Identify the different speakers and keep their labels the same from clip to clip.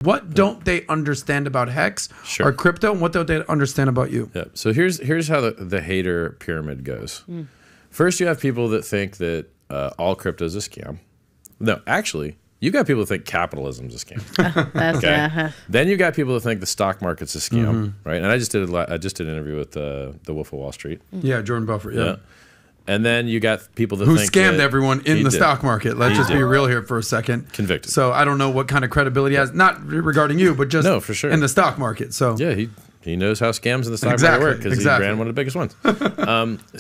Speaker 1: What don't they understand about Hex or crypto, and what don't they understand about you?
Speaker 2: Yeah. So here's how the hater pyramid goes. First, you have people that think that all crypto is a scam. No, actually, you got people that think capitalism is a scam.
Speaker 3: That's
Speaker 2: Then you got people that think the stock market's a scam, right? And I just did an interview with the Wolf of Wall Street.
Speaker 1: Yeah, Jordan Buffett. Yeah.
Speaker 2: And then you got people that
Speaker 1: who
Speaker 2: think
Speaker 1: scammed
Speaker 2: that
Speaker 1: everyone in the stock market. Let's just be real here for a second.
Speaker 2: Convicted.
Speaker 1: So I don't know what kind of credibility he has, not regarding you, but just
Speaker 2: for sure.
Speaker 1: in the stock market. So
Speaker 2: yeah, he knows how scams in the stock market work because he ran one of the biggest ones.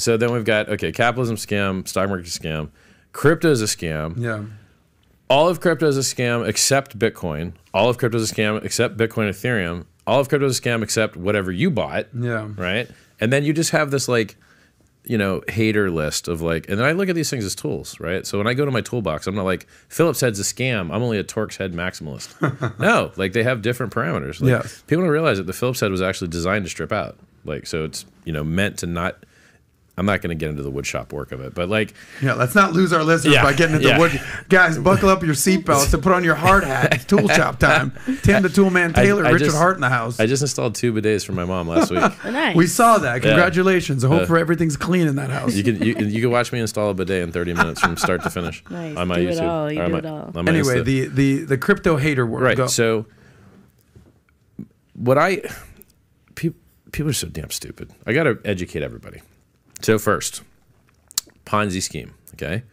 Speaker 2: So then we've got capitalism scam, stock market scam, crypto is a scam.
Speaker 1: Yeah.
Speaker 2: All of crypto is a scam except Bitcoin. All of crypto is a scam except Bitcoin, Ethereum. All of crypto is a scam except whatever you bought.
Speaker 1: Yeah.
Speaker 2: Right. And then you just have this hater list of and then I look at these things as tools, right? So when I go to my toolbox, I'm not like Phillips head's a scam. I'm only a Torx head maximalist. No, they have different parameters. People don't realize that the Phillips head was actually designed to strip out. So it's meant to not. I'm not going to get into the wood shop work of it, but
Speaker 1: let's not lose our listeners by getting into wood. Guys, buckle up your seatbelts and put on your hard hat. It's tool shop time. Tim the Toolman Taylor, Richard Hart in the house.
Speaker 2: I just installed 2 bidets for my mom last week.
Speaker 3: Nice.
Speaker 1: We saw that. Congratulations. I hope everything's clean in that house.
Speaker 2: You can watch me install a bidet in 30 minutes from start to finish.
Speaker 3: Nice.
Speaker 2: On my
Speaker 3: do
Speaker 2: YouTube.
Speaker 3: It all. You do it all.
Speaker 1: Anyway, the crypto hater world.
Speaker 2: Right.
Speaker 1: Go.
Speaker 2: So people are so damn stupid. I got to educate everybody. So first, Ponzi scheme, okay?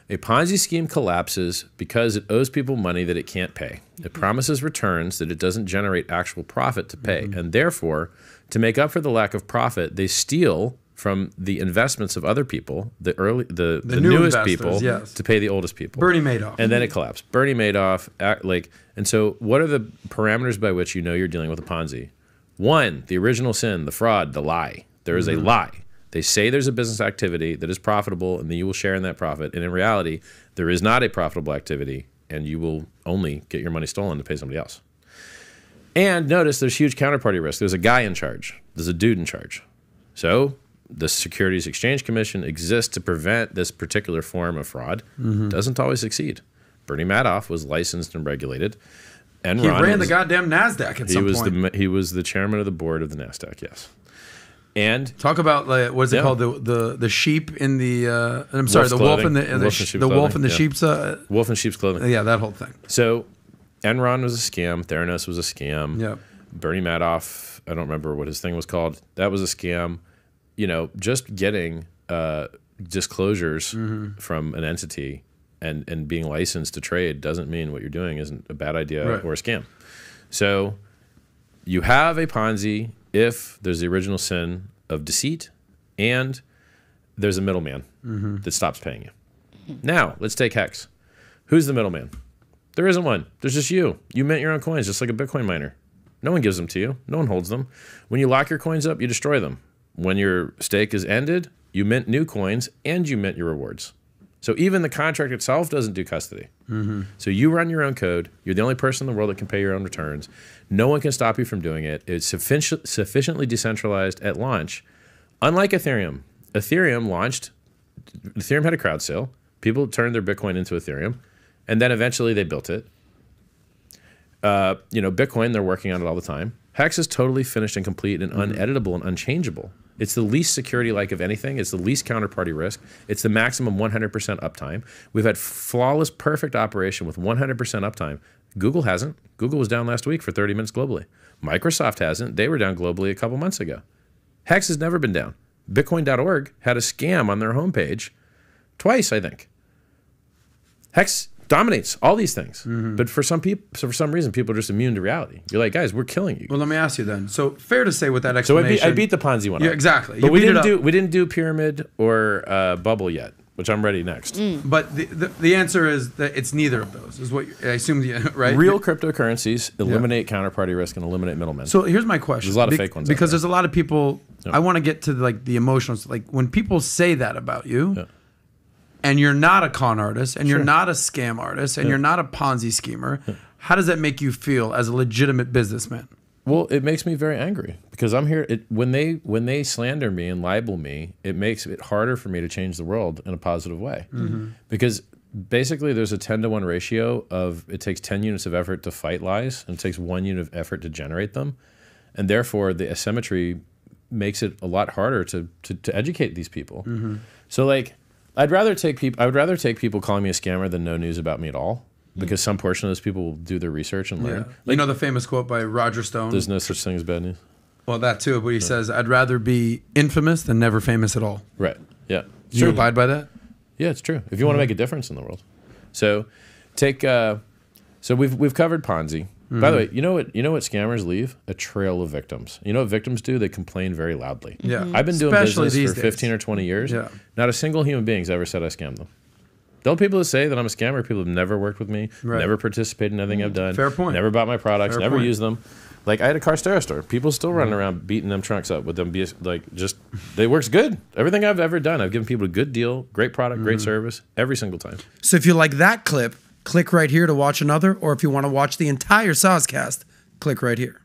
Speaker 2: A Ponzi scheme collapses because it owes people money that it can't pay. It promises returns that it doesn't generate actual profit to pay. And therefore, to make up for the lack of profit, they steal from the investments of other people, the newest people, to pay the oldest people.
Speaker 1: Bernie Madoff.
Speaker 2: And then it collapsed. Bernie Madoff, and so what are the parameters by which you know you're dealing with a Ponzi? 1, the original sin, the fraud, the lie. There is a lie. They say there's a business activity that is profitable and then you will share in that profit. And in reality, there is not a profitable activity and you will only get your money stolen to pay somebody else. And notice there's huge counterparty risk. There's a guy in charge. There's a dude in charge. So the Securities Exchange Commission exists to prevent this particular form of fraud. Doesn't always succeed. Bernie Madoff was licensed and regulated. Enron
Speaker 1: he ran the goddamn NASDAQ at some point.
Speaker 2: He was the chairman of the board of the NASDAQ, yes. And
Speaker 1: talk about what is it called, the sheep in the I'm sorry, the wolf in the wolf in the sheep's
Speaker 2: wolf in sheep's clothing.
Speaker 1: Yeah, that whole thing.
Speaker 2: So Enron was a scam. Theranos was a scam.
Speaker 1: Yeah.
Speaker 2: Bernie Madoff, I don't remember what his thing was called. That was a scam. Just getting disclosures from an entity and being licensed to trade doesn't mean what you're doing isn't a bad idea or a scam. So you have a Ponzi if there's the original sin of deceit and there's a middleman that stops paying you. Now, let's take Hex. Who's the middleman? There isn't one. There's just you. You mint your own coins just like a Bitcoin miner. No one gives them to you. No one holds them. When you lock your coins up, you destroy them. When your stake is ended, you mint new coins and you mint your rewards. So even the contract itself doesn't do custody. So you run your own code. You're the only person in the world that can pay your own returns. No one can stop you from doing it. It's sufficiently decentralized at launch. Unlike Ethereum. Ethereum had a crowd sale. People turned their Bitcoin into Ethereum. And then eventually they built it. Bitcoin, they're working on it all the time. Hex is totally finished and complete and uneditable and unchangeable. It's the least security-like of anything. It's the least counterparty risk. It's the maximum 100% uptime. We've had flawless, perfect operation with 100% uptime. Google hasn't. Google was down last week for 30 minutes globally. Microsoft hasn't. They were down globally a couple months ago. Hex has never been down. Bitcoin.org had a scam on their homepage twice, I think. Hex dominates all these things. But for some reason, people are just immune to reality. You're like, guys, we're killing you.
Speaker 1: Well, let me ask you then. So fair to say with that explanation.
Speaker 2: So I beat the Ponzi one.
Speaker 1: Yeah, exactly.
Speaker 2: But we didn't do pyramid or bubble yet, which I'm ready next.
Speaker 1: But the answer is that it's neither of those. Is what I assume, right?
Speaker 2: Real cryptocurrencies eliminate counterparty risk and eliminate middlemen.
Speaker 1: So here's my question.
Speaker 2: There's a lot of fake ones
Speaker 1: because there's a lot of people. I want to get to the emotions. Like when people say that about you. And you're not a con artist, and you're not a scam artist, and you're not a Ponzi schemer, how does that make you feel as a legitimate businessman?
Speaker 2: Well, it makes me very angry because I'm here. When they slander me and libel me, it makes it harder for me to change the world in a positive way. Because basically there's a 10-to-1 ratio of it takes 10 units of effort to fight lies, and it takes 1 unit of effort to generate them. And therefore, the asymmetry makes it a lot harder to educate these people. So, like, I would rather take people calling me a scammer than no news about me at all, because some portion of those people will do their research and learn.
Speaker 1: Like, you know the famous quote by Roger Stone?
Speaker 2: There's no such thing as bad news.
Speaker 1: Well, that too, but he says, I'd rather be infamous than never famous at all.
Speaker 2: Right. Yeah.
Speaker 1: Do you abide by that?
Speaker 2: Yeah, it's true. If you want to make a difference in the world. So so we've covered Ponzi. By the way, you know what scammers leave? A trail of victims. You know what victims do? They complain very loudly.
Speaker 1: Yeah.
Speaker 2: I've been doing
Speaker 1: Especially
Speaker 2: business for
Speaker 1: these
Speaker 2: 15 or 20 years.
Speaker 1: Yeah.
Speaker 2: Not a single human being's ever said I scammed them. The only people that say that I'm a scammer are people who've never worked with me, never participated in anything I've done.
Speaker 1: Fair point.
Speaker 2: Never bought my products, never
Speaker 1: point.
Speaker 2: used them. Like, I had a car stereo store. People still running around beating them trunks up with them. It works good. Everything I've ever done, I've given people a good deal, great product, great service, every single time.
Speaker 1: So if you like that clip, click right here to watch another. Or if you want to watch the entire Sozcast, click right here.